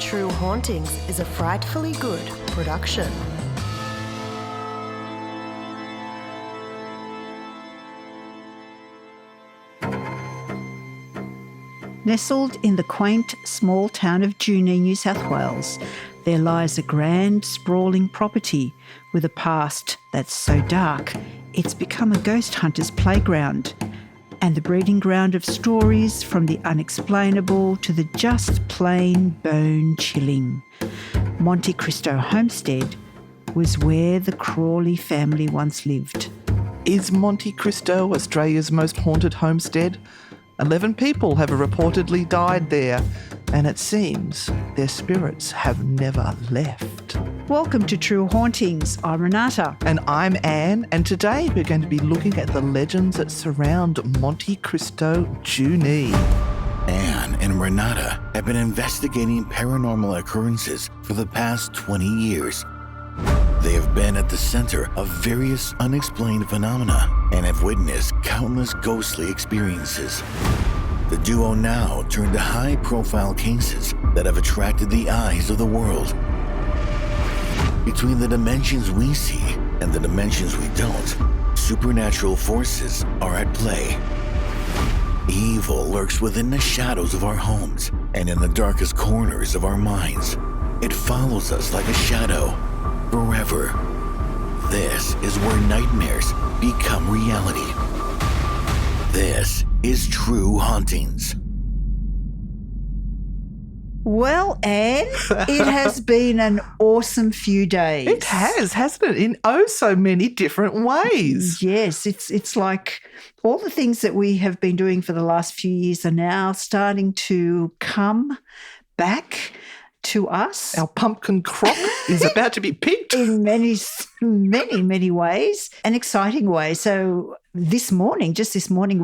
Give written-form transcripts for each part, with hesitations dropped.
True Hauntings is a frightfully good production. Nestled in the quaint small town of Junee, New South Wales, there lies a grand, sprawling property with a past that's so dark it's become a ghost hunter's playground and the breeding ground of stories from the unexplainable to the just plain bone-chilling. Monte Cristo Homestead was where the Crawley family once lived. Is Monte Cristo Australia's most haunted homestead? 11 people have reportedly died there, and it seems their spirits have never left. Welcome to True Hauntings. I'm Renata. And I'm Anne, and today we're going to be looking at the legends that surround Monte Cristo, Junee. Anne and Renata have been investigating paranormal occurrences for the past 20 years. They have been at the center of various unexplained phenomena and have witnessed countless ghostly experiences. The duo now turn to high-profile cases that have attracted the eyes of the world. Between the dimensions we see and the dimensions we don't, supernatural forces are at play. Evil lurks within the shadows of our homes and in the darkest corners of our minds. It follows us like a shadow, forever. This is where nightmares become reality. This is True Hauntings. Well, Anne, it has been an awesome few days. It has, hasn't it? In oh so many different ways. Yes, it's like all the things that we have been doing for the last few years are now starting to come back to us. Our pumpkin crop is about to be picked. In many ways, an exciting way. So this morning,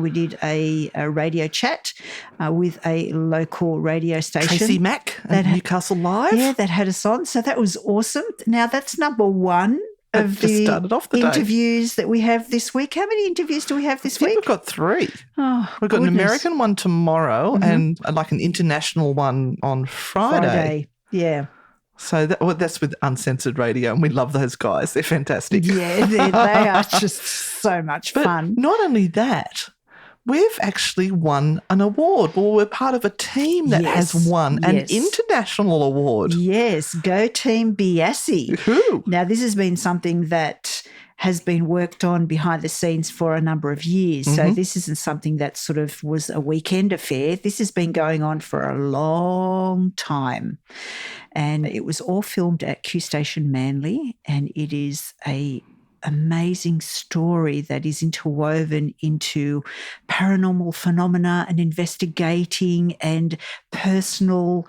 we did a radio chat with a local radio station. Tracy Mack at Newcastle Live. Yeah, that had us on. So that was awesome. Now that's number one of the interviews that we have this week. How many interviews do we have this week? We've got 3. Oh, we've got an American one tomorrow and like an international one on Friday. Yeah. So that's with Uncensored Radio, and we love those guys. They're fantastic. Yeah, they are just so much fun. Not only that, we've actually won an award. Well, we're part of a team that has won an international award. Yes, Go Team Biassi. Woohoo. Now, this has been something that has been worked on behind the scenes for a number of years. So this isn't something that sort of was a weekend affair. This has been going on for a long time. And it was all filmed at Q Station Manly, and it is a amazing story that is interwoven into paranormal phenomena and investigating and personal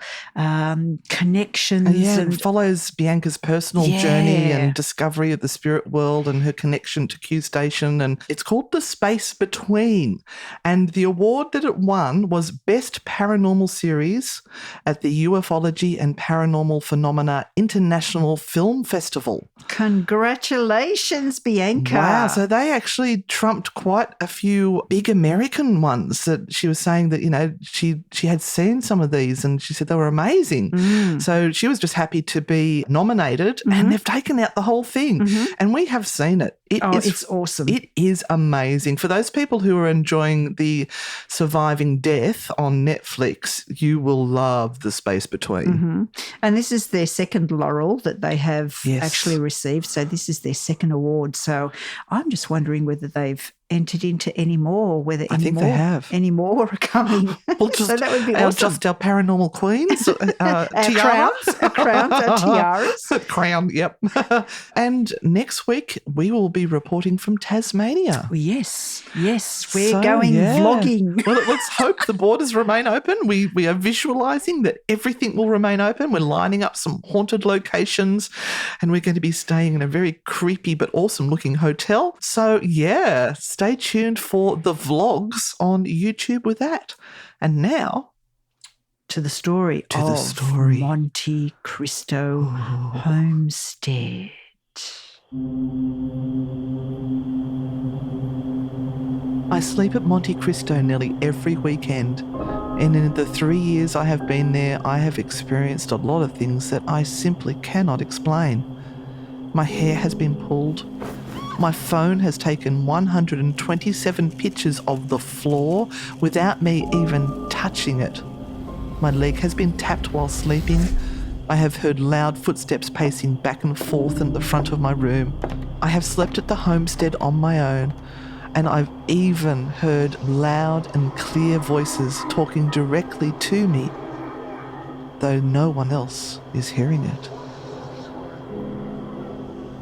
connections. And follows Bianca's personal journey and discovery of the spirit world and her connection to Q Station. And it's called The Space Between. And the award that it won was Best Paranormal Series at the Ufology and Paranormal Phenomena International Film Festival. Congratulations, Bianca. Wow, so they actually trumped quite a few big American ones that she was saying that, you know, she had seen some of these and she said they were amazing. So she was just happy to be nominated and they've taken out the whole thing. And we have seen it. It's awesome. It is amazing. For those people who are enjoying the Surviving Death on Netflix, you will love The Space Between. And this is their second laurel that they have actually received. So this is their second award. So I'm just wondering whether they've entered into any more, whether I think they have. Any more are coming. Well, just, so that would be awesome. Just our paranormal queens, our crowns, our tiaras. Crown, yep. And next week we will be reporting from Tasmania. Yes, we're going vlogging. Well, let's hope the borders remain open. We are visualising that everything will remain open. We're lining up some haunted locations and we're going to be staying in a very creepy but awesome looking hotel. So, stay tuned for the vlogs on YouTube with that. And now to the story of Monte Cristo Homestead. I sleep at Monte Cristo nearly every weekend. And in the 3 years I have been there, I have experienced a lot of things that I simply cannot explain. My hair has been pulled. My phone has taken 127 pictures of the floor without me even touching it. My leg has been tapped while sleeping. I have heard loud footsteps pacing back and forth in the front of my room. I have slept at the homestead on my own, and I've even heard loud and clear voices talking directly to me, though no one else is hearing it.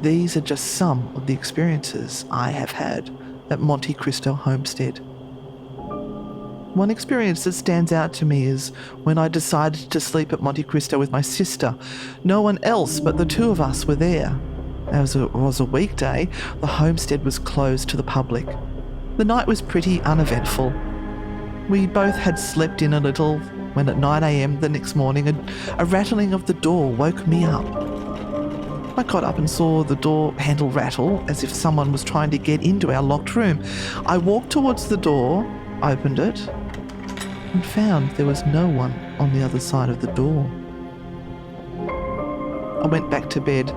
These are just some of the experiences I have had at Monte Cristo Homestead. One experience that stands out to me is when I decided to sleep at Monte Cristo with my sister. No one else but the two of us were there. As it was a weekday, the homestead was closed to the public. The night was pretty uneventful. We both had slept in a little when at 9 a.m. the next morning a rattling of the door woke me up. I got up and saw the door handle rattle as if someone was trying to get into our locked room. I walked towards the door, opened it, and found there was no one on the other side of the door. I went back to bed.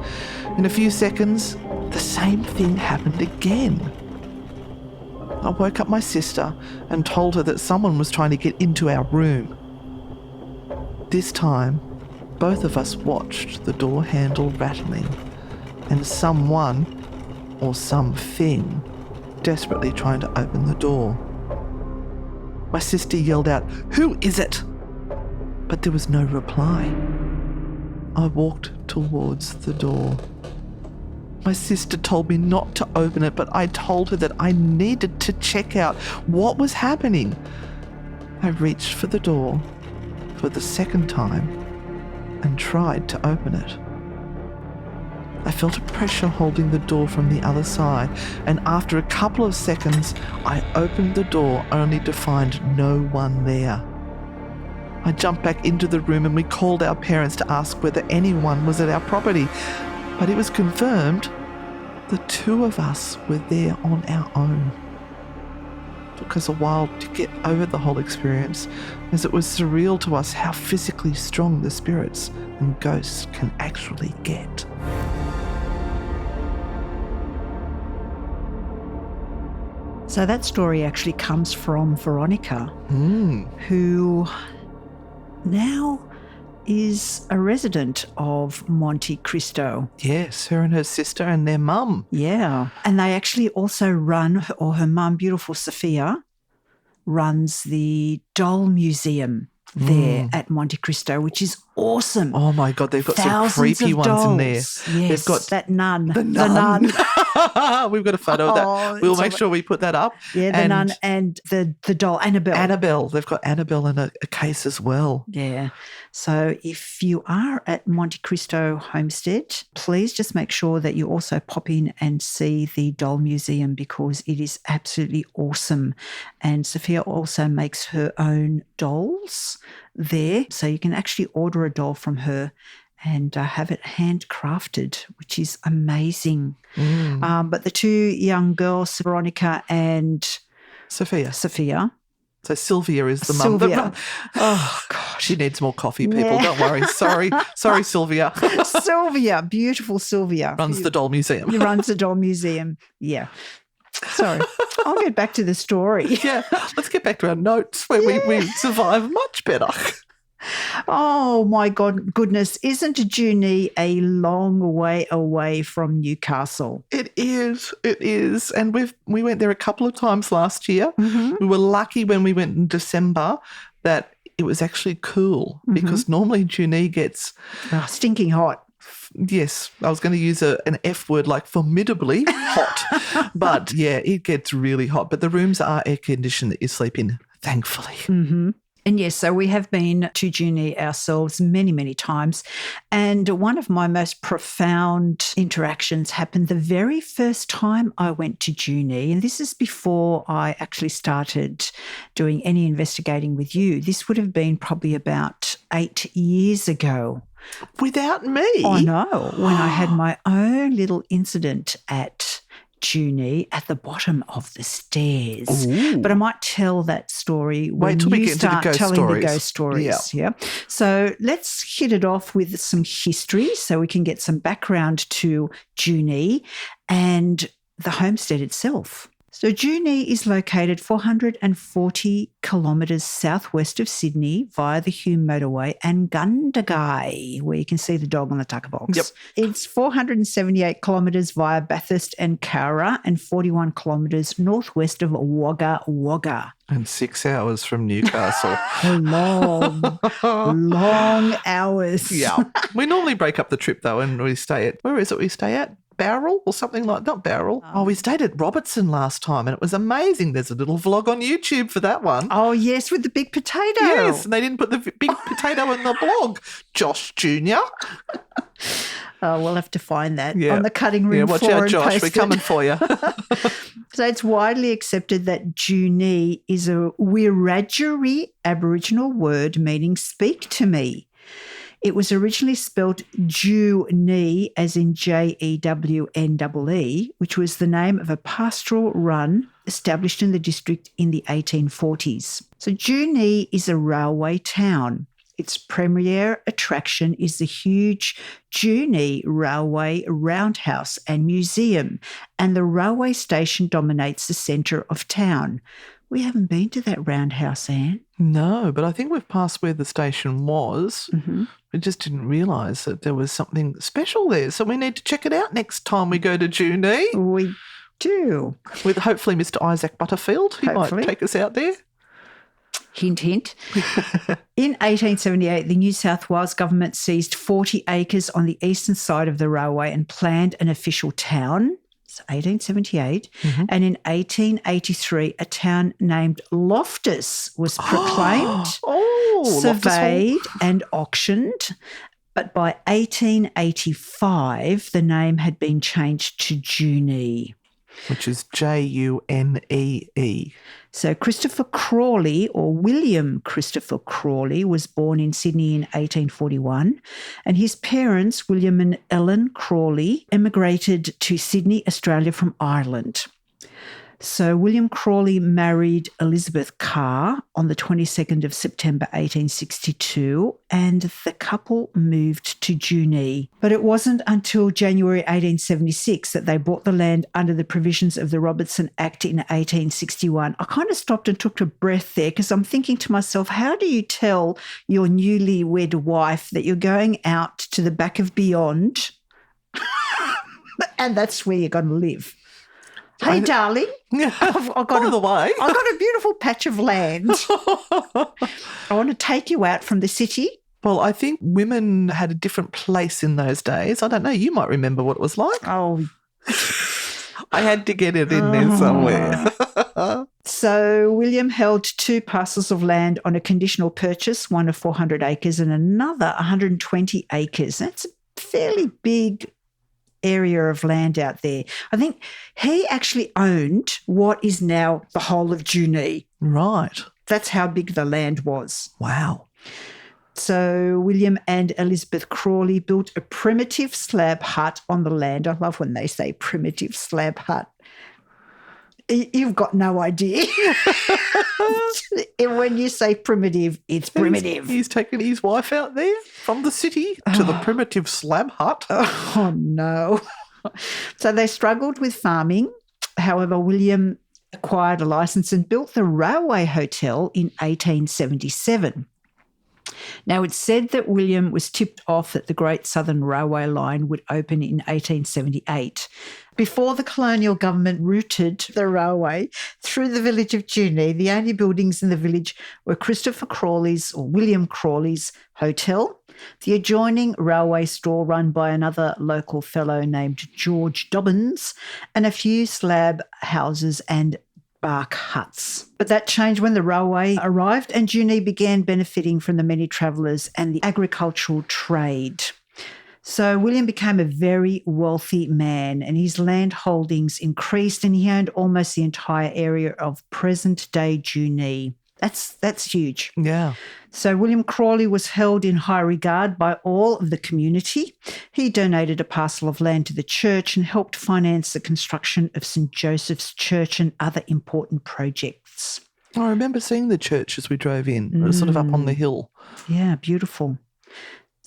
In a few seconds, the same thing happened again. I woke up my sister and told her that someone was trying to get into our room. This time, both of us watched the door handle rattling and someone or something desperately trying to open the door. My sister yelled out, "Who is it?" But there was no reply. I walked towards the door. My sister told me not to open it, but I told her that I needed to check out what was happening. I reached for the door for the second time and tried to open it. I felt a pressure holding the door from the other side, and after a couple of seconds, I opened the door only to find no one there. I jumped back into the room and we called our parents to ask whether anyone was at our property, but it was confirmed the two of us were there on our own. It took us a while to get over the whole experience, as it was surreal to us how physically strong the spirits and ghosts can actually get. So that story actually comes from Veronica, who now is a resident of Monte Cristo. Yes, her and her sister and their mum. Yeah. And they actually also run, or her mum, beautiful Sophia, runs the doll museum there at Monte Cristo, which is awesome. Oh my God, they've got Thousands some creepy of ones dolls. in there. Yes, They've got that nun. The nun. We've got a photo of that. We'll make sure we put that up. Yeah, the nun and the doll, Annabelle. Annabelle. They've got Annabelle in a case as well. Yeah. So if you are at Monte Cristo Homestead, please just make sure that you also pop in and see the doll museum, because it is absolutely awesome. And Sophia also makes her own dolls there. So you can actually order a doll from her and have it handcrafted, which is amazing. But the two young girls, Veronica and Sophia. So Sylvia is the mum. Sylvia. Oh, God. She needs more coffee, people. Don't worry. Sorry, Sylvia. Sylvia, beautiful Sylvia. Runs the doll museum. He runs the doll museum. Yeah. Sorry. I'll get back to the story. Yeah. Let's get back to our notes where we survive much better. Oh, my goodness. Isn't Junee a long way away from Newcastle? It is. And we went there a couple of times last year. We were lucky when we went in December that it was actually cool, because normally Junee gets stinking hot. Yes, I was going to use an F word like formidably hot. But yeah, it gets really hot. But the rooms are air conditioned that you sleep in, thankfully. And yes, so we have been to Junee ourselves many, many times. And one of my most profound interactions happened the very first time I went to Junee. And this is before I actually started doing any investigating with you. This would have been probably about 8 years ago. Without me? I know. When I had my own little incident at Junee at the bottom of the stairs. Ooh. But I might tell that story when till we you get into the start ghost telling stories. the ghost stories. Yeah. So let's hit it off with some history so we can get some background to Junee and the homestead itself. So Junee is located 440 kilometres southwest of Sydney via the Hume Motorway and Gundagai, where you can see the dog on the tucker box. Yep. It's 478 kilometres via Bathurst and Cowra and 41 kilometres northwest of Wagga Wagga. And 6 hours from Newcastle. Long hours. Yeah. We normally break up the trip, though, and we stay at, where is it we stay at? Barrel or something like, not Barrel. We stayed at Robertson last time and it was amazing. There's a little vlog on YouTube for that one. Oh, yes, with the big potato. Yes, and they didn't put the big potato in the blog. Josh Jr. Oh, we'll have to find that on the cutting room watch floor out, and Josh. post We're it. coming for you. So it's widely accepted that Junee is a Wiradjuri Aboriginal word meaning speak to me. It was originally spelt Junee, as in Jewnee, which was the name of a pastoral run established in the district in the 1840s. So Junee is a railway town. Its premier attraction is the huge Junee Railway Roundhouse and Museum, and the railway station dominates the centre of town. We haven't been to that roundhouse, Anne. No, but I think we've passed where the station was. Mm-hmm. We just didn't realise that there was something special there. So we need to check it out next time we go to Junee. We do. With hopefully Mr. Isaac Butterfield. He Hopefully. might take us out there. Hint, hint. In 1878, the New South Wales government seized 40 acres on the eastern side of the railway and planned an official town. It's 1878. Mm-hmm. And in 1883, a town named Loftus was proclaimed, surveyed and auctioned. But by 1885, the name had been changed to Junee. Which is Junee. So Christopher Crawley, or William Christopher Crawley, was born in Sydney in 1841, and his parents, William and Ellen Crawley, emigrated to Sydney, Australia from Ireland. So William Crawley married Elizabeth Carr on the 22nd of September 1862, and the couple moved to Junee. But it wasn't until January 1876 that they bought the land under the provisions of the Robertson Act in 1861. I kind of stopped and took a breath there because I'm thinking to myself, how do you tell your newlywed wife that you're going out to the back of beyond and that's where you're going to live? Hey, darling, I've got By the way. I've got a beautiful patch of land. I want to take you out from the city. Well, I think women had a different place in those days. I don't know. You might remember what it was like. Oh, I had to get it in there somewhere. So William held 2 parcels of land on a conditional purchase, one of 400 acres and another 120 acres. That's a fairly big area of land out there. I think he actually owned what is now the whole of Junee. Right. That's how big the land was. Wow. So William and Elizabeth Crawley built a primitive slab hut on the land. I love when they say primitive slab hut. You've got no idea. When you say primitive, it's primitive. He's taken his wife out there from the city to the primitive slab hut. Oh, no. So they struggled with farming. However, William acquired a licence and built the Railway Hotel in 1877. Now, it's said that William was tipped off that the Great Southern Railway line would open in 1878. Before the colonial government routed the railway through the village of Junee, the only buildings in the village were Christopher Crawley's or William Crawley's hotel, the adjoining railway store run by another local fellow named George Dobbins, and a few slab houses and bark huts. But that changed when the railway arrived and Junee began benefiting from the many travellers and the agricultural trade. So William became a very wealthy man and his land holdings increased and he owned almost the entire area of present-day Junee. That's huge. Yeah. So William Crawley was held in high regard by all of the community. He donated a parcel of land to the church and helped finance the construction of St. Joseph's Church and other important projects. I remember seeing the church as we drove in. It was sort of up on the hill. Yeah, beautiful.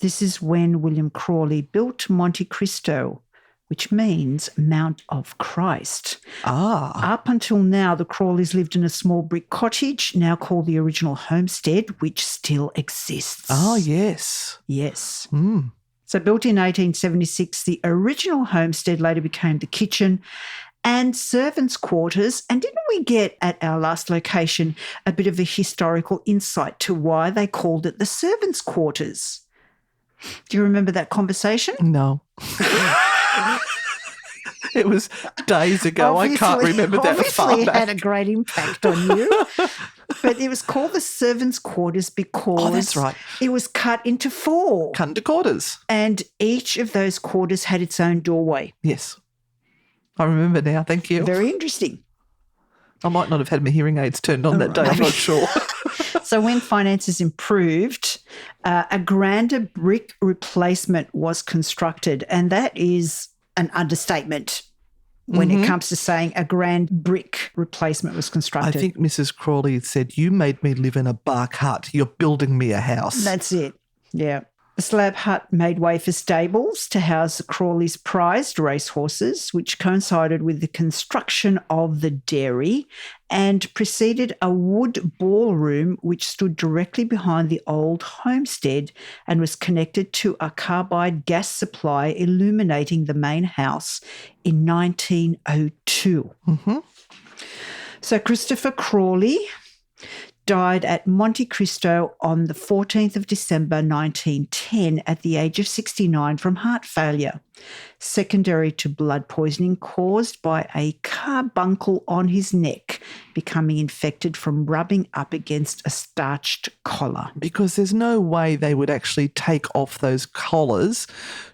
This is when William Crawley built Monte Cristo, which means Mount of Christ. Ah. Up until now, the Crawleys lived in a small brick cottage, now called the original homestead, which still exists. Oh, yes. Yes. Mm. So built in 1876, the original homestead later became the kitchen and servants' quarters. And didn't we get at our last location a bit of a historical insight to why they called it the servants' quarters? Do you remember that conversation? No. It was days ago. I can't remember that far Obviously, it back. had a great impact on you. But it was called the servants' quarters because that's right. it was cut into 4. Cut into quarters. And each of those quarters had its own doorway. Yes. I remember now. Thank you. Very interesting. I might not have had my hearing aids turned on that day. I'm not sure. So when finances improved, a grander brick replacement was constructed, and that is an understatement when it comes to saying a grand brick replacement was constructed. I think Mrs. Crawley said, "You made me live in a bark hut. You're building me a house." That's it. Yeah. The slab hut made way for stables to house the Crawleys' prized racehorses, which coincided with the construction of the dairy, and preceded a wood ballroom which stood directly behind the old homestead and was connected to a carbide gas supply illuminating the main house in 1902. So Christopher Crawley died at Monte Cristo on the 14th of December 1910 at the age of 69 from heart failure, secondary to blood poisoning caused by a carbuncle on his neck becoming infected from rubbing up against a starched collar. Because there's no way they would actually take off those collars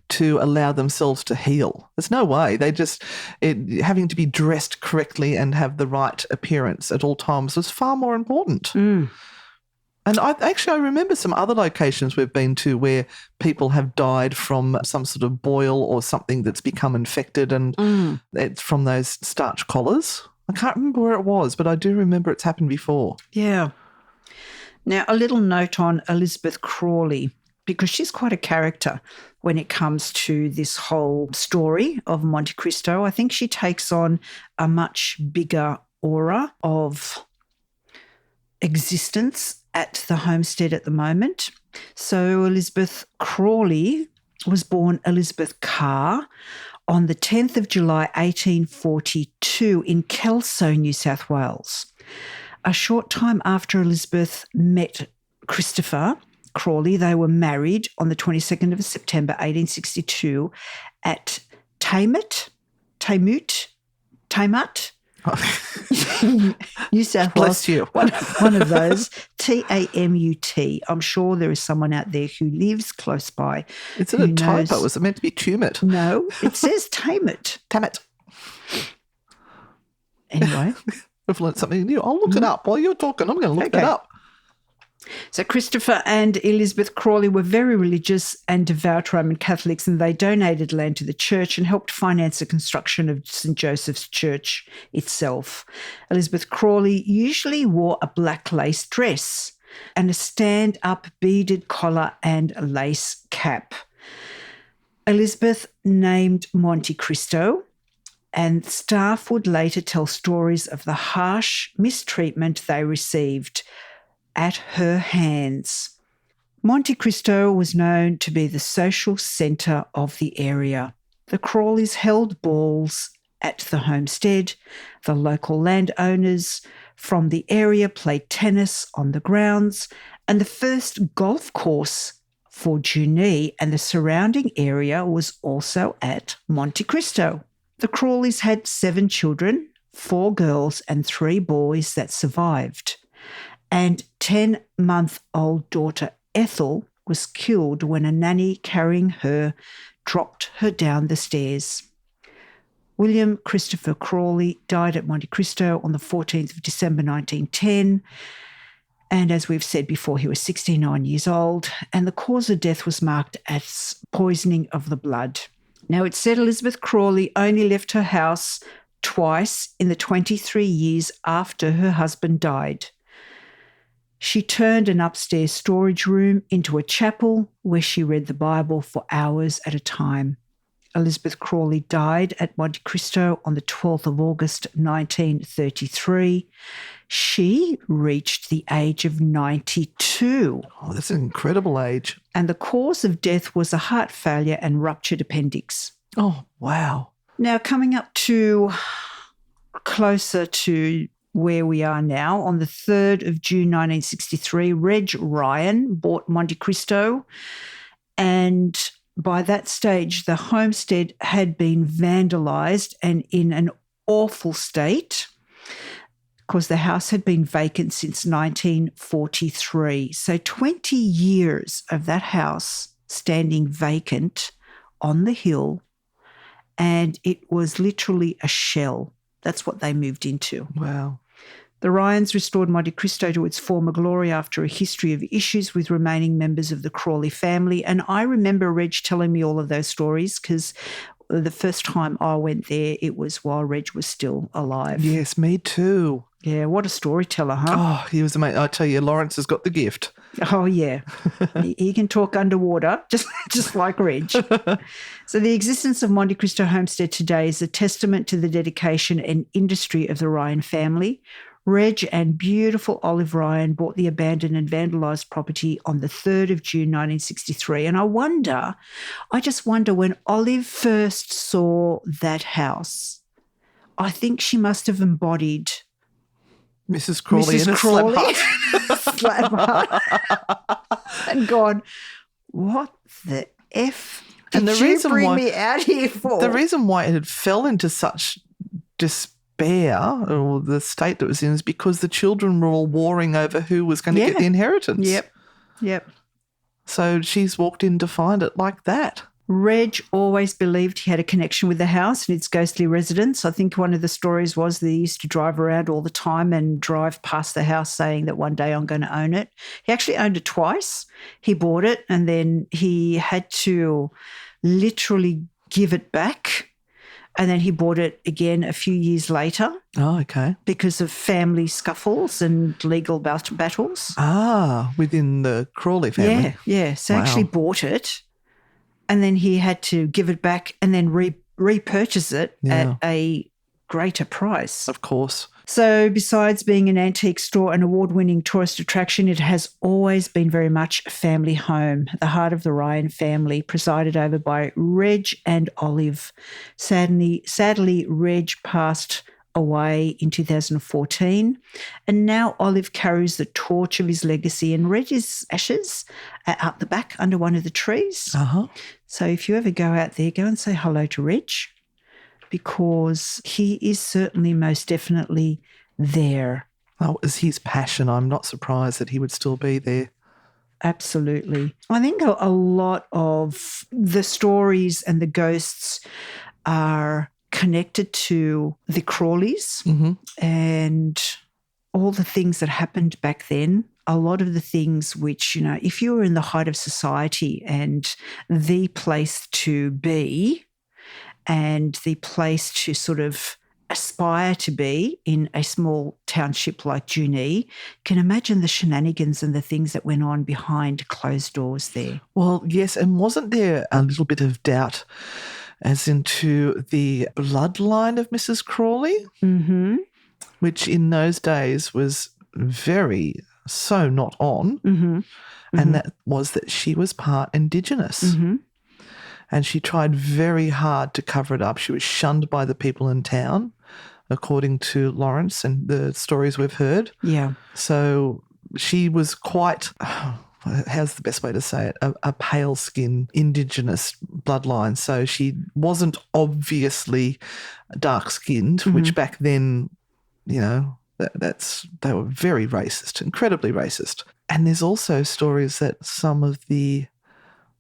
to allow themselves to heal. There's no way. Having to be dressed correctly and have the right appearance at all times was far more important. And I remember some other locations we've been to where people have died from some sort of boil or something that's become infected, and it's from those starch collars. I can't remember where it was, but I do remember it's happened before. Yeah. Now, a little note on Elizabeth Crawley, because she's quite a character when it comes to this whole story of Monte Cristo. I think she takes on a much bigger aura of existence at the homestead at the moment. So Elizabeth Crawley was born Elizabeth Carr on the 10th of July 1842 in Kelso, New South Wales. A short time after Elizabeth met Christopher Crawley, they were married on the 22nd of September 1862 at Tamut, New South Wales. Bless you. One of those, Tamut. I'm sure there is someone out there who lives close by. Is it a typo? Was it meant to be Tumut? No, it says Tamut. Tamut. Anyway. We've learned something new. I'll look it up while you're talking. I'm going to look that up. So Christopher and Elizabeth Crawley were very religious and devout Roman Catholics, and they donated land to the church and helped finance the construction of St. Joseph's Church itself. Elizabeth Crawley usually wore a black lace dress and a stand-up beaded collar and lace cap. Elizabeth named Monte Cristo, and staff would later tell stories of the harsh mistreatment they received at her hands. Monte Cristo was known to be the social centre of the area. The Crawleys held balls at the homestead. The local landowners from the area played tennis on the grounds, and the first golf course for Junee and the surrounding area was also at Monte Cristo. The Crawleys had 7 children, 4 girls and 3 boys that survived. And 10-month-old daughter Ethel was killed when a nanny carrying her dropped her down the stairs. William Christopher Crawley died at Monte Cristo on the 14th of December 1910, And as we've said before, he was 69 years old, and the cause of death was marked as poisoning of the blood. Now, it said Elizabeth Crawley only left her house twice in the 23 years after her husband died. She turned an upstairs storage room into a chapel where she read the Bible for hours at a time. Elizabeth Crawley died at Monte Cristo on the 12th of August 1933. She reached the age of 92. Oh, that's an incredible age. And the cause of death was a heart failure and ruptured appendix. Oh, wow. Now, coming up to closer to where we are now, on the 3rd of June 1963, Reg Ryan bought Monte Cristo, and by that stage, the homestead had been vandalised and in an awful state because the house had been vacant since 1943. So 20 years of that house standing vacant on the hill, and it was literally a shell. That's what they moved into. Wow. The Ryans restored Monte Cristo to its former glory after a history of issues with remaining members of the Crawley family. And I remember Reg telling me all of those stories because the first time I went there, it was while Reg was still alive. Yes, me too. Yeah, what a storyteller, huh? Oh, he was amazing. I tell you, Lawrence has got the gift. Oh, yeah. He can talk underwater, just like Reg. So the existence of Monte Cristo Homestead today is a testament to the dedication and industry of the Ryan family. Reg and beautiful Olive Ryan bought the abandoned and vandalised property on the 3rd of June 1963. And I just wonder when Olive first saw that house, I think she must have embodied Mrs. Crawley in a slab hut and gone, what the F did you bring me out here for? The reason why it had fell into such despair, or the state that it was in, is because the children were all warring over who was going to get the inheritance. Yep. So she's walked in to find it like that. Reg always believed he had a connection with the house and its ghostly residents. I think one of the stories was that he used to drive around all the time and drive past the house saying that one day I'm going to own it. He actually owned it twice. He bought it and then he had to literally give it back. And then he bought it again a few years later. Oh, okay. Because of family scuffles and legal battles. Ah, within the Crawley family. Yeah. So actually bought it. And then he had to give it back and then repurchase it at a greater price. Of course. So besides being an antique store and award-winning tourist attraction, it has always been very much a family home, the heart of the Ryan family, presided over by Reg and Olive. Sadly, Reg passed away in 2014, and now Olive carries the torch of his legacy, and Reg's ashes are out the back under one of the trees. Uh-huh. So if you ever go out there, go and say hello to Reg, because he is certainly most definitely there. Oh, it was his passion. I'm not surprised that he would still be there. Absolutely. I think a lot of the stories and the ghosts are connected to the Crawleys and all the things that happened back then. A lot of the things which, if you were in the height of society and the place to be and the place to sort of aspire to be in a small township like Junee, can imagine the shenanigans and the things that went on behind closed doors there. Well, yes, and wasn't there a little bit of doubt as into the bloodline of Mrs. Crawley, which in those days was very so not on, and that was that she was part Indigenous. And she tried very hard to cover it up. She was shunned by the people in town, according to Lawrence and the stories we've heard. Yeah. So she was quite, how's the best way to say it, a pale-skinned Indigenous bloodline. So she wasn't obviously dark-skinned, which back then, they were very racist, incredibly racist. And there's also stories that some of the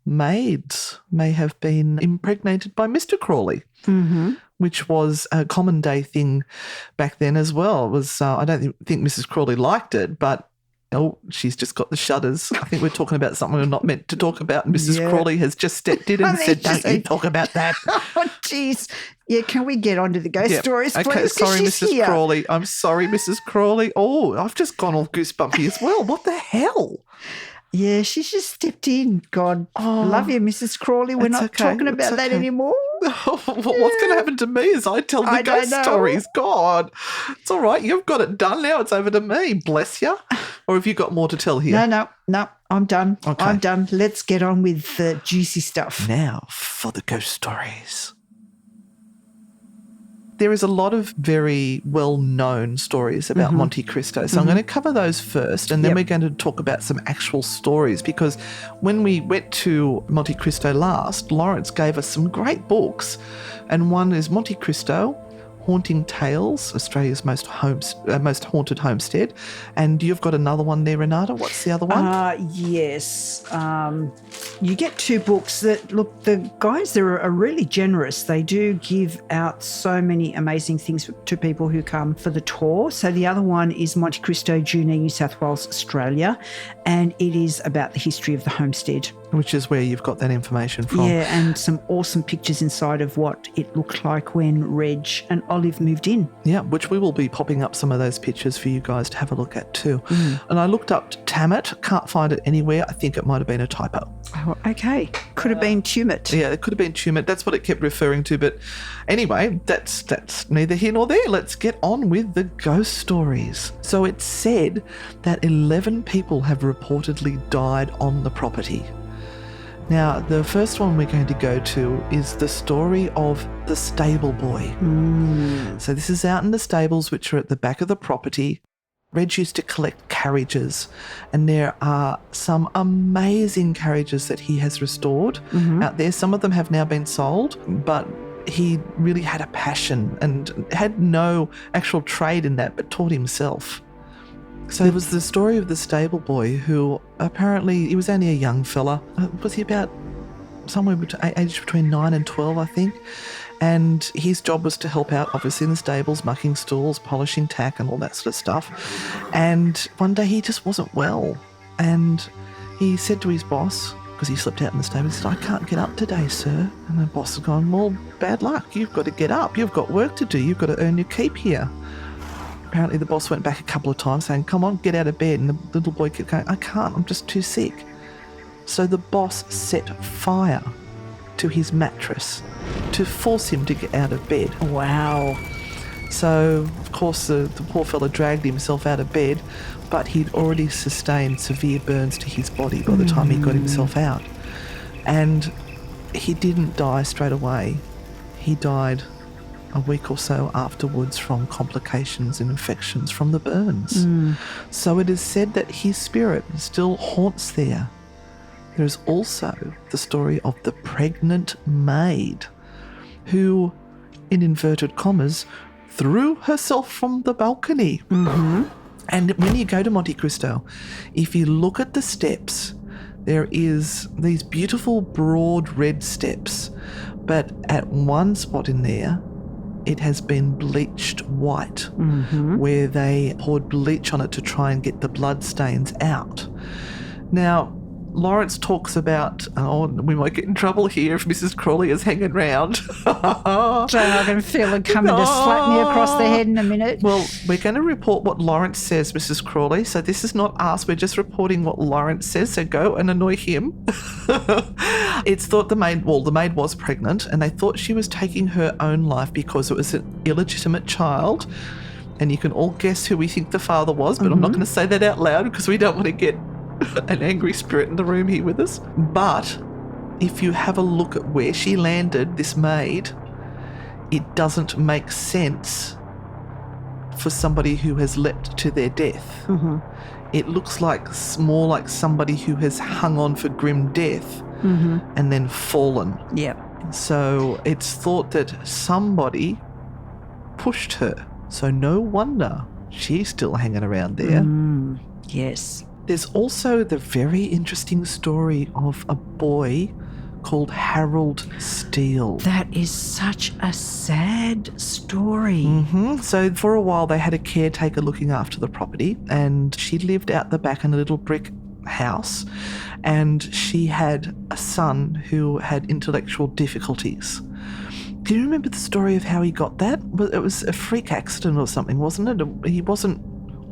maids may have been impregnated by Mr. Crawley, which was a common day thing back then as well. It was I don't think Mrs. Crawley liked it, but Oh, she's just got the shudders. I think we're talking about something we're not meant to talk about. And Mrs. Crawley has just stepped in and said, don't you talk about that. Oh, jeez. Yeah, can we get on to the ghost stories, please? Okay, sorry, She's Mrs. here. Crawley. I'm sorry, Mrs. Crawley. Oh, I've just gone all goosebumpy as well. What the hell? Yeah, she's just stepped in. God, love you, Mrs. Crawley. We're not talking about that anymore. What's going to happen to me as I tell the ghost stories? God, it's all right. You've got it done now. It's over to me. Bless you. Or have you got more to tell here? No. I'm done. Okay. I'm done. Let's get on with the juicy stuff. Now for the ghost stories. There is a lot of very well-known stories about Monte Cristo. So I'm going to cover those first, and then we're going to talk about some actual stories, because when we went to Monte Cristo last, Lawrence gave us some great books, and one is Monte Cristo Haunting Tales, Australia's most haunted homestead. And you've got another one there, Renata. What's the other one? Yes. You get two books that, look, the guys there are really generous. They do give out so many amazing things to people who come for the tour. So the other one is Monte Cristo, Junee, New South Wales, Australia, and it is about the history of the homestead. Which is where you've got that information from. Yeah, and some awesome pictures inside of what it looked like when Reg and Olive moved in. Yeah, which we will be popping up some of those pictures for you guys to have a look at too. And I looked up Tammet, can't find it anywhere. I think it might have been a typo. Oh, okay. Could have been Tumut. Yeah, it could have been Tumut. That's what it kept referring to. But anyway, that's neither here nor there. Let's get on with the ghost stories. So it's said that 11 people have reportedly died on the property. Now, the first one we're going to go to is the story of the stable boy. So this is out in the stables, which are at the back of the property. Reg used to collect carriages, and there are some amazing carriages that he has restored out there. Some of them have now been sold, but he really had a passion and had no actual trade in that, but taught himself. So it was the story of the stable boy who apparently, he was only a young fella. Was he about somewhere aged between 9 and 12, I think? And his job was to help out, obviously, in the stables, mucking stools, polishing tack and all that sort of stuff. And one day he just wasn't well. And he said to his boss, because he slept out in the stable, he said, I can't get up today, sir. And the boss had gone, well, bad luck. You've got to get up. You've got work to do. You've got to earn your keep here. Apparently the boss went back a couple of times saying, come on, get out of bed. And the little boy kept going, I can't, I'm just too sick. So the boss set fire to his mattress to force him to get out of bed. Wow. So, of course, the poor fella dragged himself out of bed, but he'd already sustained severe burns to his body by the time he got himself out. And he didn't die straight away. He died a week or so afterwards from complications and infections from the burns. So it is said that his spirit still haunts there. There is also the story of the pregnant maid who, in inverted commas, threw herself from the balcony. And when you go to Monte Cristo, if you look at the steps, there is these beautiful broad red steps, but at one spot in there, it has been bleached white, where they poured bleach on it to try and get the blood stains out. Now, Lawrence talks about, we might get in trouble here if Mrs. Crawley is hanging round. So I can feel it coming to slap me across the head in a minute. Well, we're going to report what Lawrence says, Mrs. Crawley. So this is not us. We're just reporting what Lawrence says. So go and annoy him. It's thought the maid was pregnant, and they thought she was taking her own life because it was an illegitimate child. And you can all guess who we think the father was, but I'm not going to say that out loud because we don't want to get an angry spirit in the room here with us. But if you have a look at where she landed, this maid, it doesn't make sense for somebody who has leapt to their death. It looks like more like somebody who has hung on for grim death and then fallen. So it's thought that somebody pushed her. So no wonder she's still hanging around there. Yes. There's also the very interesting story of a boy called Harold Steele. That is such a sad story. So for a while they had a caretaker looking after the property, and she lived out the back in a little brick house, and she had a son who had intellectual difficulties. Do you remember the story of how he got that? It was a freak accident or something, wasn't it? He wasn't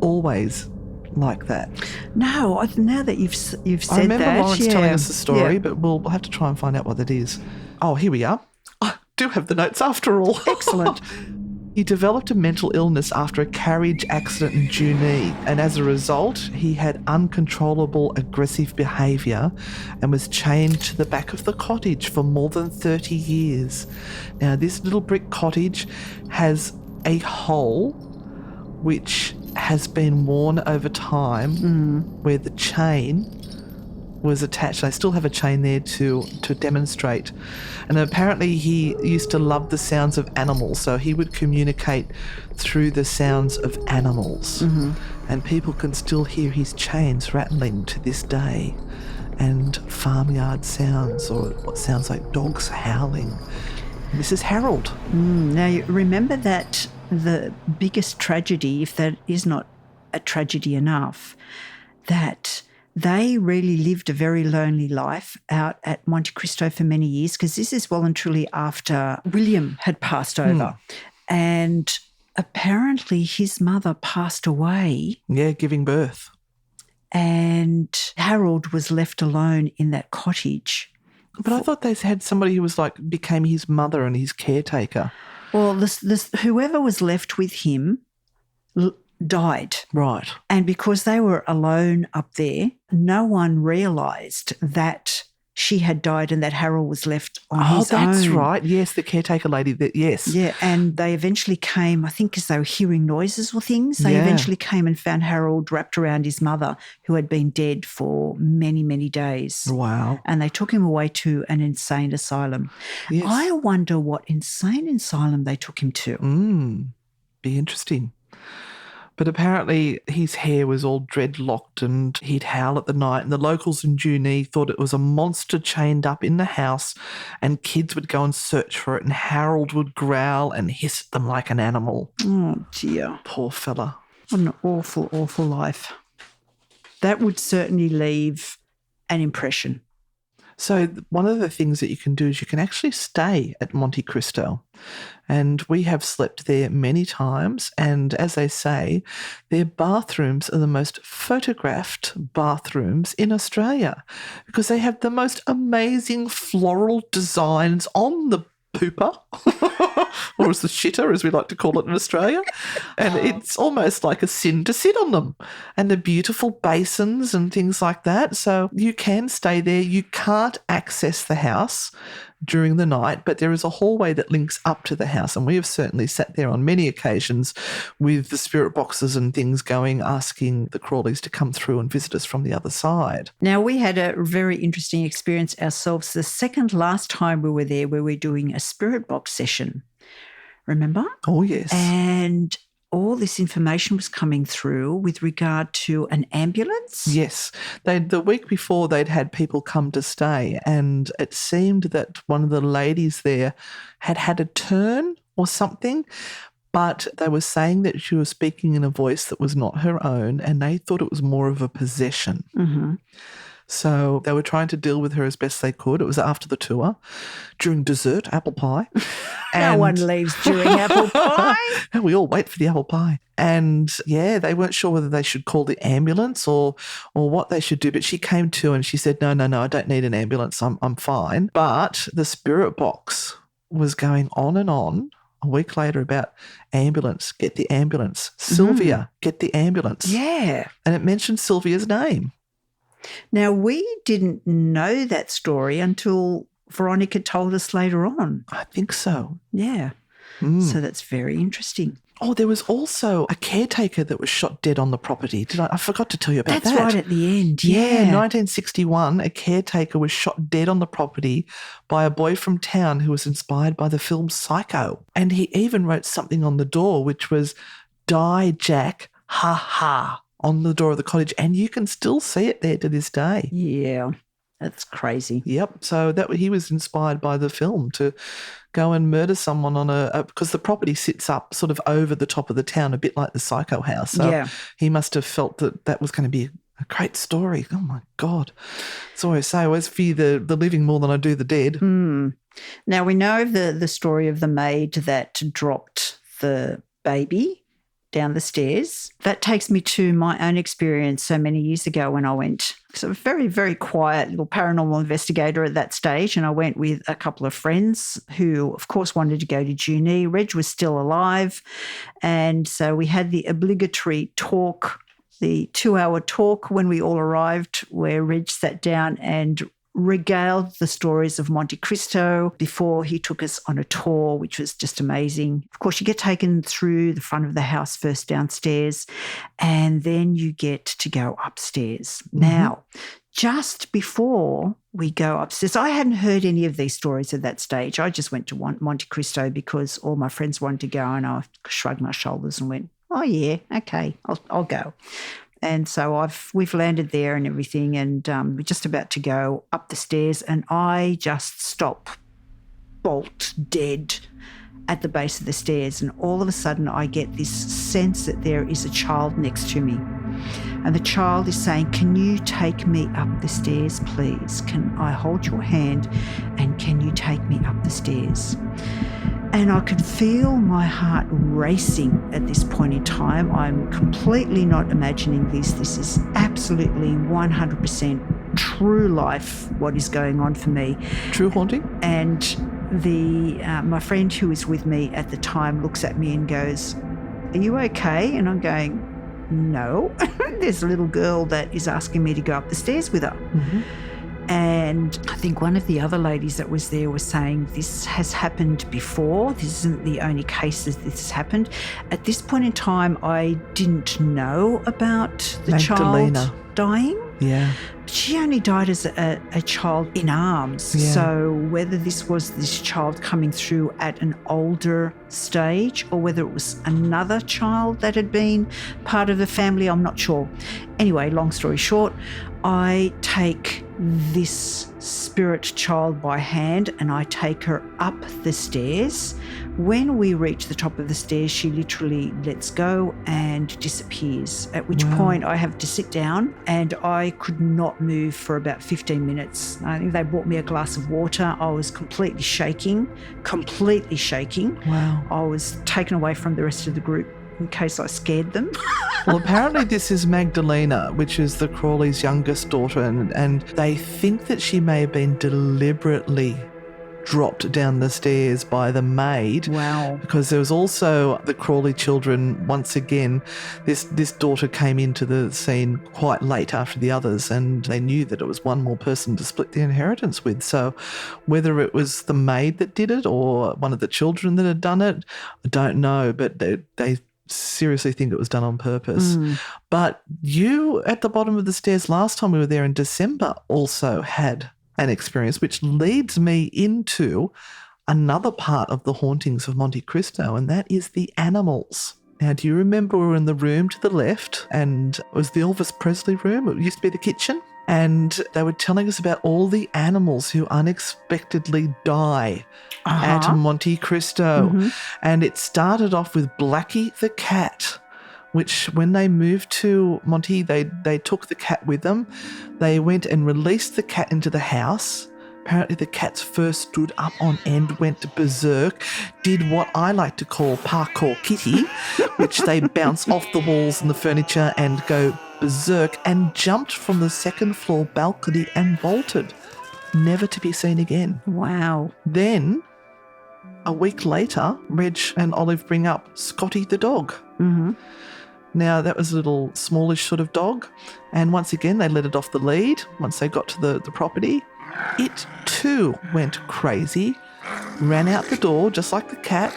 always like that. No, now that you've said that. I remember Lawrence telling us the story, Yeah. but we'll have to try and find out what that is. Oh, here we are. I do have the notes after all. Excellent. He developed a mental illness after a carriage accident in Junee, and as a result, he had uncontrollable aggressive behaviour and was chained to the back of the cottage for more than 30 years. Now, this little brick cottage has a hole which has been worn over time where the chain was attached. They still have a chain there to demonstrate. And apparently he used to love the sounds of animals, so he would communicate through the sounds of animals. And people can still hear his chains rattling to this day, and farmyard sounds, or what sounds like dogs howling. This is Harold. Now, you remember that the biggest tragedy, if that is not a tragedy enough, that they really lived a very lonely life out at Monte Cristo for many years, because this is well and truly after William had passed over. And apparently his mother passed away. Yeah, giving birth. And Harold was left alone in that cottage. But I thought they had somebody who was became his mother and his caretaker. Well, whoever was left with him died. Right. And because they were alone up there, no one realised that she had died and that Harold was left on his own. Oh, that's right. Yes, the caretaker lady. Yes. Yeah, and they eventually came, I think because they were hearing noises or things, they eventually came and found Harold wrapped around his mother, who had been dead for many, many days. Wow. And they took him away to an insane asylum. Yes. I wonder what insane asylum they took him to. Be interesting. But apparently his hair was all dreadlocked and he'd howl at the night, and the locals in Junee thought it was a monster chained up in the house, and kids would go and search for it, and Harold would growl and hiss at them like an animal. Oh, dear. Poor fella. What an awful, awful life. That would certainly leave an impression. So one of the things that you can do is you can actually stay at Monte Cristo. And we have slept there many times. And as they say, their bathrooms are the most photographed bathrooms in Australia, because they have the most amazing floral designs on the pooper, or as the shitter, as we like to call it in Australia. And it's almost like a sin to sit on them. And the beautiful basins and things like that. So you can stay there. You can't access the house during the night, but there is a hallway that links up to the house. And we have certainly sat there on many occasions with the spirit boxes and things going, asking the Crawleys to come through and visit us from the other side. Now, we had a very interesting experience ourselves the second last time we were there, where we're doing a spirit box session. Remember? Oh, yes. And all this information was coming through with regard to an ambulance. Yes. The week before, they'd had people come to stay, and it seemed that one of the ladies there had had a turn or something, but they were saying that she was speaking in a voice that was not her own, and they thought it was more of a possession. So they were trying to deal with her as best they could. It was after the tour, during dessert, apple pie. No one leaves during apple pie. We all wait for the apple pie. And, yeah, they weren't sure whether they should call the ambulance or what they should do. But she came to and she said, no, I don't need an ambulance. I'm fine. But the spirit box was going on and on a week later about ambulance, get the ambulance. Sylvia, get the ambulance. Yeah. And it mentioned Sylvia's name. Now, we didn't know that story until Veronica told us later on. I think so. Yeah. So that's very interesting. Oh, there was also a caretaker that was shot dead on the property. I forgot to tell you about that. That's right at the end. Yeah, 1961, a caretaker was shot dead on the property by a boy from town who was inspired by the film Psycho. And he even wrote something on the door, which was, "Die, Jack, ha ha," on the door of the cottage. And you can still see it there to this day. Yeah. That's crazy. Yep. So he was inspired by the film to go and murder someone on because the property sits up sort of over the top of the town, a bit like the Psycho House. So he must have felt that was going to be a great story. Oh my God. So I always fear the living more than I do the dead. Now we know the story of the maid that dropped the baby down the stairs. That takes me to my own experience so many years ago when I went. So a very, very quiet little paranormal investigator at that stage, and I went with a couple of friends who, of course, wanted to go to Junee. Reg was still alive, and so we had the obligatory talk, the 2-hour talk when we all arrived, where Reg sat down and regaled the stories of Monte Cristo before he took us on a tour, which was just amazing. Of course, you get taken through the front of the house first downstairs, and then you get to go upstairs. Now, just before we go upstairs, I hadn't heard any of these stories at that stage. I just went to Monte Cristo because all my friends wanted to go, and I shrugged my shoulders and went, oh, yeah, okay, I'll go. And so we've landed there and everything, and we're just about to go up the stairs, and I just stop bolt dead at the base of the stairs, and all of a sudden I get this sense that there is a child next to me. And the child is saying, can you take me up the stairs, please? Can I hold your hand, and can you take me up the stairs? And I could feel my heart racing at this point in time. I'm completely not imagining this. This is absolutely 100% true life, what is going on for me. True haunting? And my friend who was with me at the time looks at me and goes, are you okay? And I'm going, no. There's a little girl that is asking me to go up the stairs with her. And I think one of the other ladies that was there was saying, this has happened before. This isn't the only case that this has happened. At this point in time, I didn't know about the child dying. Yeah. She only died as a child in arms. Yeah. So whether this was this child coming through at an older stage or whether it was another child that had been part of the family, I'm not sure. Anyway, long story short, I take this spirit child by hand and I take her up the stairs. When we reach the top of the stairs, she literally lets go and disappears, at which point I have to sit down, and I could not move for about 15 minutes. I think they brought me a glass of water. I was completely shaking. Wow. I was taken away from the rest of the group in case I scared them. Well, apparently this is Magdalena, which is the Crawley's youngest daughter, and they think that she may have been deliberately dropped down the stairs by the maid. Wow. Because there was also the Crawley children, once again, this daughter came into the scene quite late after the others, and they knew that it was one more person to split the inheritance with. So whether it was the maid that did it or one of the children that had done it, I don't know, but they seriously think it was done on purpose. But you at the bottom of the stairs last time we were there in December also had an experience, which leads me into another part of the hauntings of Monte Cristo, and that is the animals. Now, do you remember we were in the room to the left, and it was the Elvis Presley room? It used to be the kitchen. And they were telling us about all the animals who unexpectedly die at Monte Cristo. And it started off with Blackie the cat, which when they moved to Monte, they took the cat with them. They went and released the cat into the house. Apparently the cats first stood up on end, went berserk, did what I like to call parkour kitty, which they bounce off the walls and the furniture and go berserk, and jumped from the second floor balcony and bolted, never to be seen again. Wow. Then, a week later, Reg and Olive bring up Scotty the dog. Now, that was a little smallish sort of dog, and once again, they let it off the lead once they got to the property. It too went crazy, ran out the door just like the cat,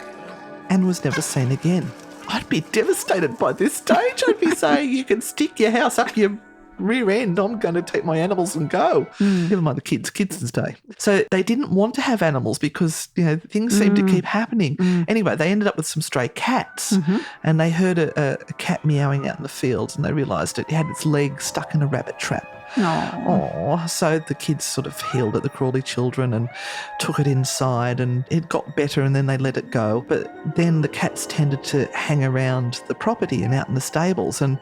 and was never seen again. I'd be devastated by this stage. I'd be saying, you can stick your house up your rear end. I'm going to take my animals and go. Never mind the kids can stay. So they didn't want to have animals because, things seemed to keep happening. Anyway, they ended up with some stray cats, and they heard a cat meowing out in the fields, and they realised it had its leg stuck in a rabbit trap. Oh. So the kids sort of healed at the Crawley children and took it inside, and it got better, and then they let it go. But then the cats tended to hang around the property and out in the stables, and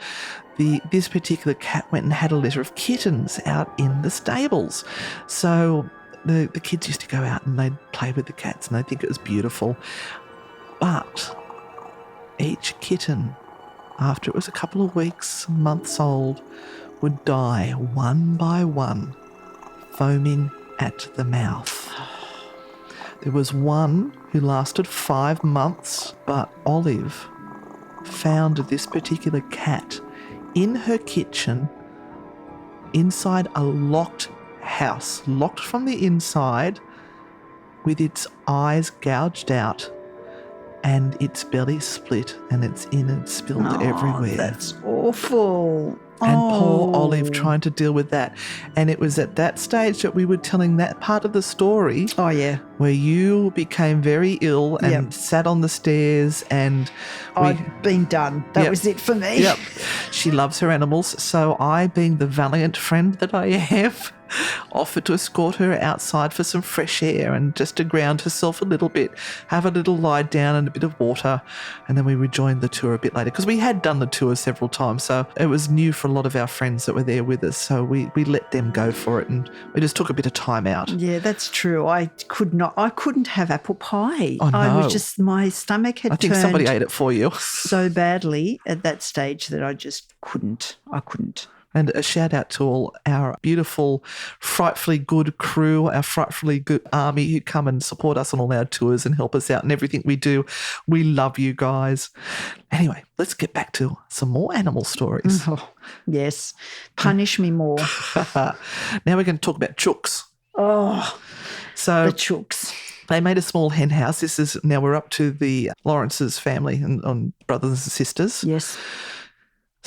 this particular cat went and had a litter of kittens out in the stables. So the kids used to go out and they'd play with the cats, and they'd think it was beautiful. But each kitten, after it was a couple of weeks, months old, would die one by one, foaming at the mouth. There was one who lasted 5 months, but Olive found this particular cat in her kitchen inside a locked house, locked from the inside, with its eyes gouged out and its belly split and its innards spilled everywhere. That's awful. And poor Olive trying to deal with that. And it was at that stage that we were telling that part of the story. Oh, yeah. Where you became very ill and sat on the stairs, and I'd been done. That was it for me. Yep. She loves her animals. So I, being the valiant friend that I am, offered to escort her outside for some fresh air and just to ground herself a little bit, have a little lie down and a bit of water, and then we rejoined the tour a bit later, because we had done the tour several times, so it was new for a lot of our friends that were there with us, so we let them go for it, and we just took a bit of time out. Yeah, that's true. I couldn't have apple pie. Oh, no. I was just, my stomach had I think turned somebody ate it for you. so badly at that stage that I just couldn't. And a shout out to all our beautiful, frightfully good crew, our frightfully good army who come and support us on all our tours and help us out in everything we do. We love you guys. Anyway, let's get back to some more animal stories. Oh, yes. Punish me more. Now we're going to talk about chooks. Oh, so the chooks. They made a small hen house. Now we're up to the Lawrence's family and brothers and sisters. Yes.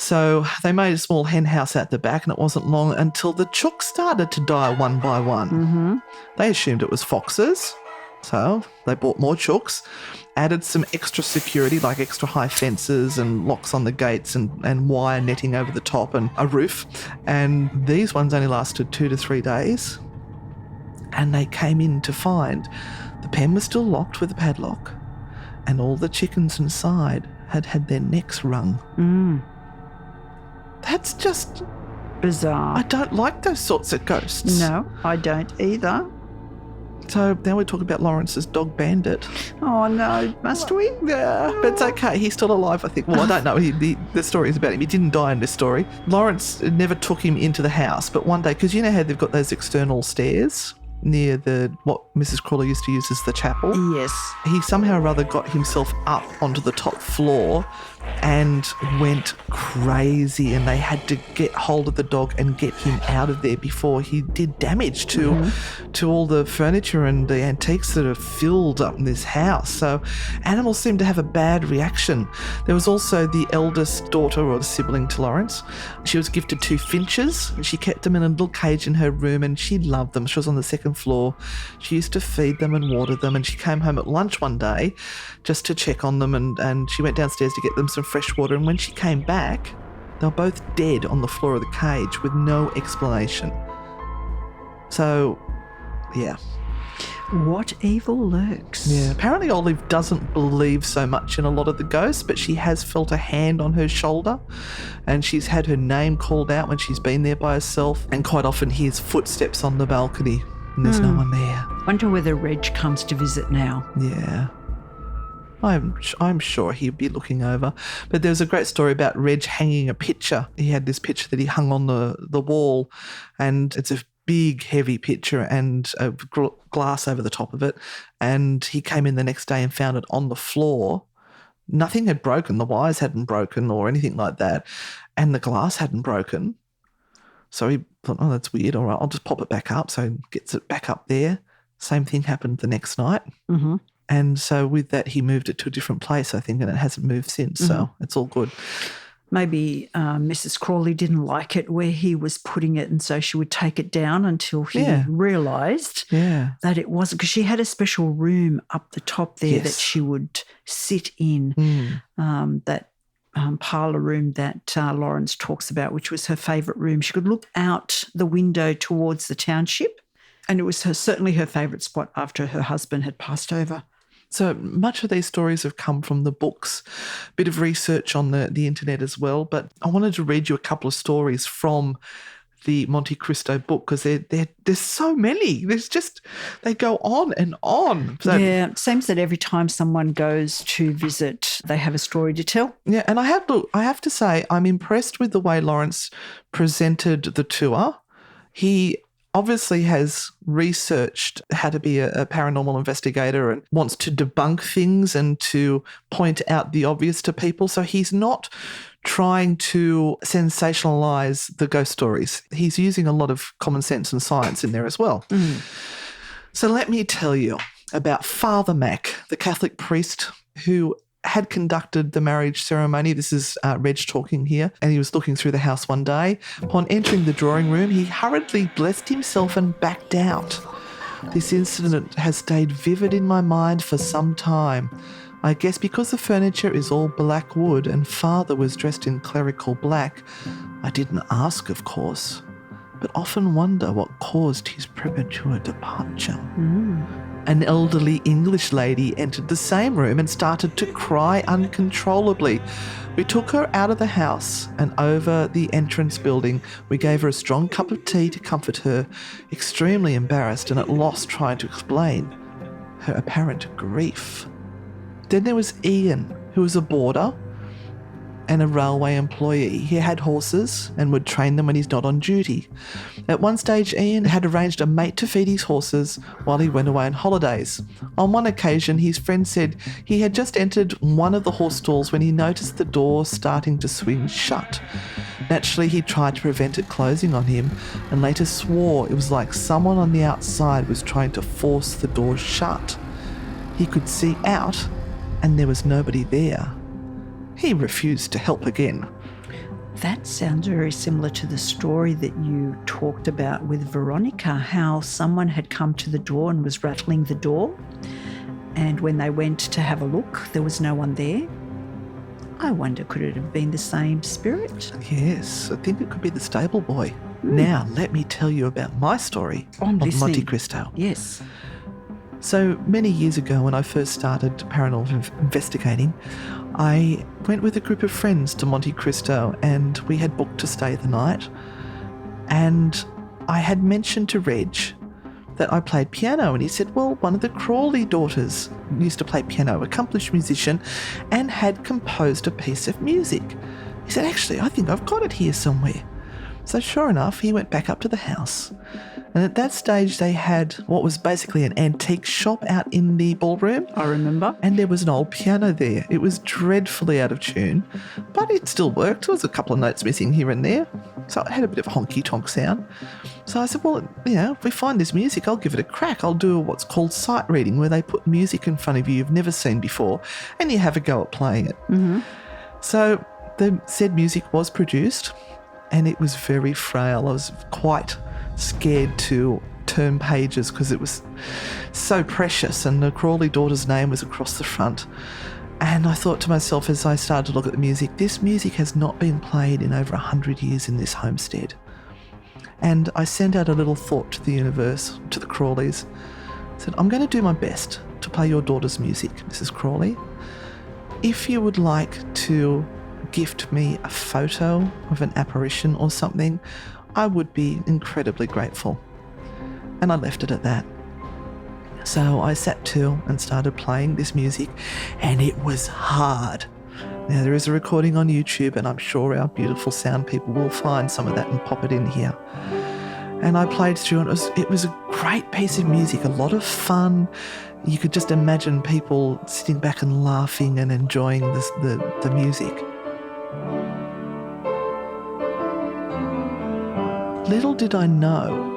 So they made a small hen house out the back, and it wasn't long until the chooks started to die one by one. Mm-hmm. They assumed it was foxes, so they bought more chooks, added some extra security like extra high fences and locks on the gates and wire netting over the top and a roof. And these ones only lasted 2 to 3 days. And they came in to find the pen was still locked with a padlock, and all the chickens inside had their necks wrung. Mm. That's just Bizarre. I don't like those sorts of ghosts. No, I don't either. So now we're talking about Lawrence's dog Bandit. Oh, no. Must we? Yeah, but it's okay. He's still alive, I think. Well, I don't know. The story is about him. He didn't die in this story. Lawrence never took him into the house, but one day, because you know how they've got those external stairs near what Mrs. Crawley used to use as the chapel? Yes. He somehow or other got himself up onto the top floor and went crazy, and they had to get hold of the dog and get him out of there before he did damage to all the furniture and the antiques that are filled up in this house. So animals seem to have a bad reaction. There was also the eldest daughter or the sibling to Lawrence. She was gifted 2 finches, and she kept them in a little cage in her room, and she loved them. She was on the 2nd floor. She used to feed them and water them, and she came home at lunch one day just to check on them, and she went downstairs to get them some fresh water, and when she came back, they were both dead on the floor of the cage with no explanation. So, yeah. What evil lurks? Yeah, apparently Olive doesn't believe so much in a lot of the ghosts, but she has felt a hand on her shoulder, and she's had her name called out when she's been there by herself, and quite often hears footsteps on the balcony, and there's no one there. Wonder whether Reg comes to visit now. Yeah. I'm sure he'd be looking over. But there was a great story about Reg hanging a picture. He had this picture that he hung on the wall, and it's a big, heavy picture and a glass over the top of it. And he came in the next day and found it on the floor. Nothing had broken. The wires hadn't broken or anything like that. And the glass hadn't broken. So he thought, oh, that's weird. All right, I'll just pop it back up. So he gets it back up there. Same thing happened the next night. Mm-hmm. And so with that, he moved it to a different place, I think, and it hasn't moved since. So it's all good. Maybe Mrs. Crawley didn't like it where he was putting it, and so she would take it down until he realised that it wasn't, because she had a special room up the top there that she would sit in that parlour room that Lawrence talks about, which was her favourite room. She could look out the window towards the township, and it was certainly her favourite spot after her husband had passed over. So much of these stories have come from the books, a bit of research on the internet as well. But I wanted to read you a couple of stories from the Monte Cristo book because there's so many. They go on and on. So, yeah, it seems that every time someone goes to visit, they have a story to tell. Yeah, and I have to say I'm impressed with the way Lawrence presented the tour. He obviously has researched how to be a paranormal investigator and wants to debunk things and to point out the obvious to people. So he's not trying to sensationalize the ghost stories. He's using a lot of common sense and science in there as well. Mm. So let me tell you about Father Mac, the Catholic priest who had conducted the marriage ceremony. This is Reg talking here. And he was looking through the house one day. Upon entering the drawing room, he hurriedly blessed himself and backed out. This incident has stayed vivid in my mind for some time. I guess because the furniture is all black wood and Father was dressed in clerical black, I didn't ask, of course, but often wonder what caused his premature departure. An elderly English lady entered the same room and started to cry uncontrollably. We took her out of the house and over the entrance building. We gave her a strong cup of tea to comfort her, extremely embarrassed and at loss trying to explain her apparent grief. Then there was Ian, who was a boarder and a railway employee. He had horses and would train them when he's not on duty. At one stage, Ian had arranged a mate to feed his horses while he went away on holidays. On one occasion, his friend said he had just entered one of the horse stalls when he noticed the door starting to swing shut. Naturally, he tried to prevent it closing on him and later swore it was like someone on the outside was trying to force the door shut. He could see out and there was nobody there. He refused to help again. That sounds very similar to the story that you talked about with Veronica, how someone had come to the door and was rattling the door, and when they went to have a look, there was no one there. I wonder, could it have been the same spirit? Yes, I think it could be the stable boy. Now, let me tell you about my story of Monte Cristo. Yes. So many years ago when I first started paranormal investigating, I went with a group of friends to Monte Cristo and we had booked to stay the night. And I had mentioned to Reg that I played piano and he said, well, one of the Crawley daughters used to play piano, accomplished musician, and had composed a piece of music. He said, actually, I think I've got it here somewhere. So sure enough, he went back up to the house. And at that stage, they had what was basically an antique shop out in the ballroom. I remember. And there was an old piano there. It was dreadfully out of tune, but it still worked. There was a couple of notes missing here and there. So it had a bit of a honky-tonk sound. So I said, well, if we find this music, I'll give it a crack. I'll do what's called sight reading, where they put music in front of you you've never seen before, and you have a go at playing it. Mm-hmm. So the said music was produced, and it was very frail. I was quite scared to turn pages because it was so precious, and the Crawley daughter's name was across the front. And I thought to myself as I started to look at the music, this music has not been played in over 100 years in this homestead. And I sent out a little thought to the universe, to the Crawleys. I said, I'm going to do my best to play your daughter's music, Mrs. Crawley. If you would like to gift me a photo of an apparition or something, I would be incredibly grateful. And I left it at that. So I sat to and started playing this music, and it was hard. Now, there is a recording on YouTube, and I'm sure our beautiful sound people will find some of that and pop it in here. And I played through, and it was a great piece of music, a lot of fun. You could just imagine people sitting back and laughing and enjoying the music. Little did I know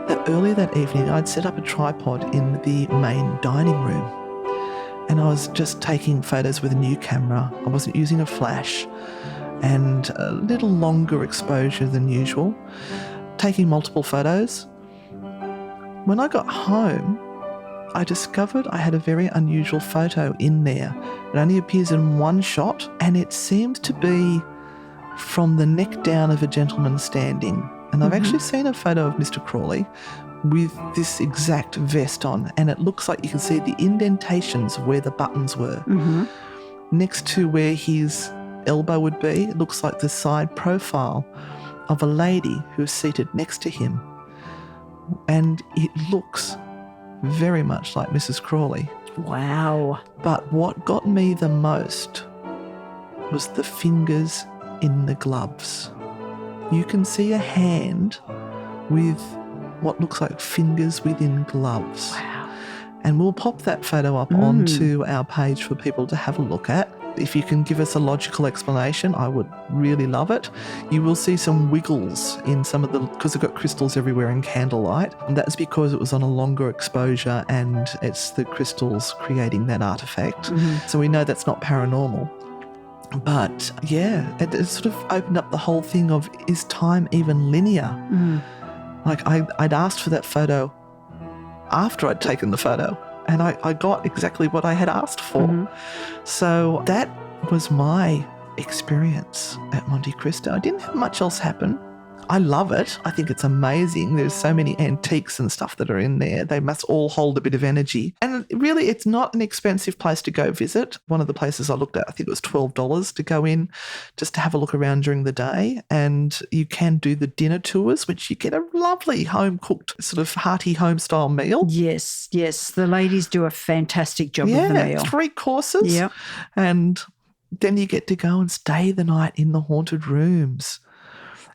that earlier that evening I'd set up a tripod in the main dining room, and I was just taking photos with a new camera. I wasn't using a flash, and a little longer exposure than usual, taking multiple photos. When I got home, I discovered I had a very unusual photo in there. It only appears in one shot, and it seems to be from the neck down of a gentleman standing. And I've actually seen a photo of Mr. Crawley with this exact vest on, and it looks like you can see the indentations where the buttons were. Next to where his elbow would be, it looks like the side profile of a lady who's seated next to him. And it looks very much like Mrs. Crawley. Wow. But what got me the most was the fingers in the gloves. You can see a hand with what looks like fingers within gloves. Wow. And we'll pop that photo up onto our page for people to have a look at. If you can give us a logical explanation, I would really love it. You will see some wiggles in some of the, because they've got crystals everywhere in candlelight. And that's because it was on a longer exposure and it's the crystals creating that artefact. So we know that's not paranormal. But yeah, it sort of opened up the whole thing of, is time even linear? Like I'd asked for that photo after I'd taken the photo, and I got exactly what I had asked for. So that was my experience at Monte Cristo. I didn't have much else happen. I love it. I think it's amazing. There's so many antiques and stuff that are in there. They must all hold a bit of energy. And really, it's not an expensive place to go visit. One of the places I looked at, I think it was $12 to go in just to have a look around during the day. And you can do the dinner tours, which you get a lovely home-cooked, sort of hearty home-style meal. Yes. The ladies do a fantastic job of the meal. 3 courses. Yep. And then you get to go and stay the night in the haunted rooms.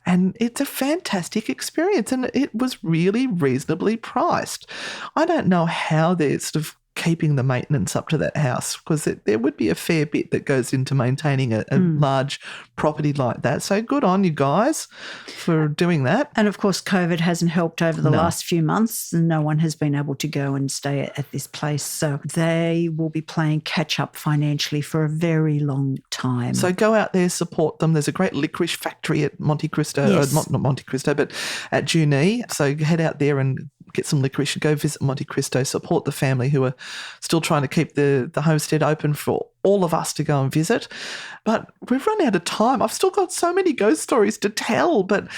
And it's a fantastic experience, and it was really reasonably priced. I don't know how they're sort of keeping the maintenance up to that house, because there would be a fair bit that goes into maintaining a large property like that. So good on you guys for doing that. And of course, COVID hasn't helped over the last few months, and no one has been able to go and stay at this place. So they will be playing catch up financially for a very long time. So go out there, support them. There's a great licorice factory at Monte Cristo, Yes. not Monte Cristo, but at Junee. So head out there and get some licorice and go visit Monte Cristo, support the family who are still trying to keep the homestead open for all of us to go and visit. But we've run out of time. I've still got so many ghost stories to tell, but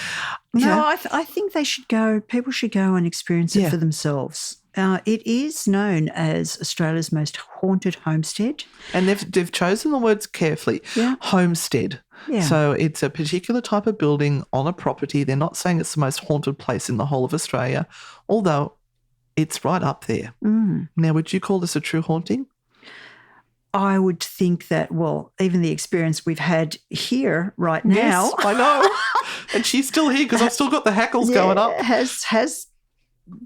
I think they should go, people should go and experience it for themselves. It is known as Australia's most haunted homestead. And they've chosen the words carefully. Yeah. Homestead. Yeah. So it's a particular type of building on a property. They're not saying it's the most haunted place in the whole of Australia, although it's right up there. Now, would you call this a true haunting? I would think that, well, even the experience we've had here right now. Yes, I know. And she's still here because I've still got the hackles going up. Has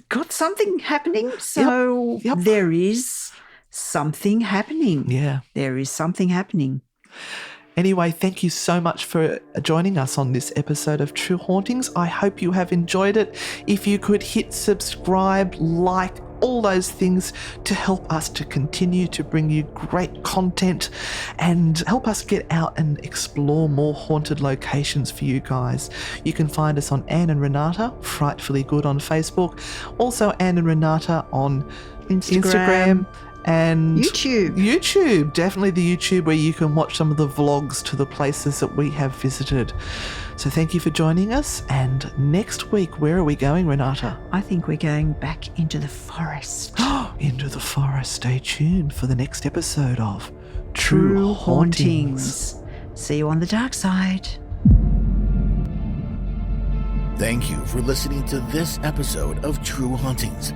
got something happening. So Yep. there is something happening. Yeah. There is something happening. Anyway, thank you so much for joining us on this episode of True Hauntings. I hope you have enjoyed it. If you could hit subscribe, like, all those things to help us to continue to bring you great content and help us get out and explore more haunted locations for you guys. You can find us on Anne and Renata, Frightfully Good on Facebook. Also Anne and Renata on Instagram and YouTube, definitely the YouTube where you can watch some of the vlogs to the places that we have visited. So thank you for joining us. And next week, where are we going, Renata? I think we're going back into the forest. Into the forest. Stay tuned for the next episode of True Hauntings. See you on the dark side. Thank you for listening to this episode of True Hauntings.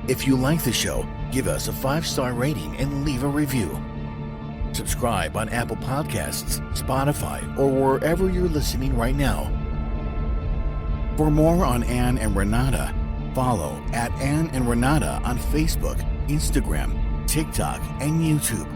If you like the show, give us a 5-star rating and leave a review. Subscribe on Apple Podcasts, Spotify, or wherever you're listening right now. For more on Anne and Renata, follow @Anne and Renata on Facebook, Instagram, TikTok, and YouTube.